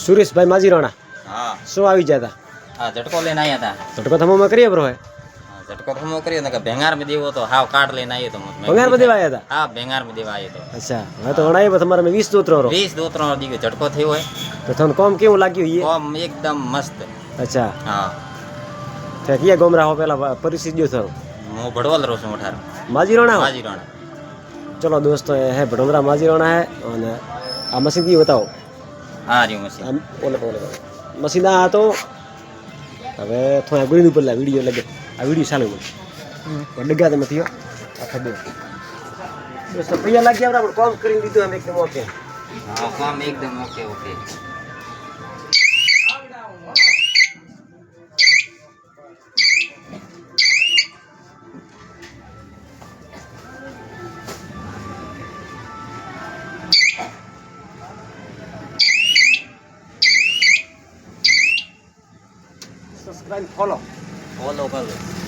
સુરેશભાઈ માજીરાણા હા શું આવી ગયા હતા? હા ઝટકો લઈને આવ્યા હતા. ઝટકો થમોમાં કરીએ બ્રો હે ઝટકો થમો કર્યો ને કે ભેંગાર માં દેવો તો હાવ કાટ લઈને આવ્યો તો ભંગાર બધી આવ્યા હતા. હા ભેંગાર માં દેવા આવ્યો તો. અચ્છા હવે તો વણાય તમારે મેં 20 દોતરો રહો 20 દોતરો દીવો ઝટકો થયો હોય તો તમને કોમ કેવું લાગ્યું એ? ઓમ એકદમ મસ્ત. અચ્છા હા તો ક્યાં ગોમરા હો પેલા પરિસ્થિતિ જો થયો હું ભડવલ રહું છું 18 માજીરાણા हो? માજીરાણા. चलो दोस्तों ये है भटोंगरा माजीराणा है और आ मशीन की बताओ હા રહ્યું મશીન. આમ ઓલે મશીન આ તો હવે થોડા ગુરી ઉપર લા વિડિયો લગે આ વિડિયો ચાલુ બોલ ડગા તમે થયો આ ખડે દોસ્તો પૈયા લાગી આપણે પણ કામ કરી દીધું અમે એકદમ ઓકે. હા કામ એકદમ okay okay. Subscribe follow follow કરો.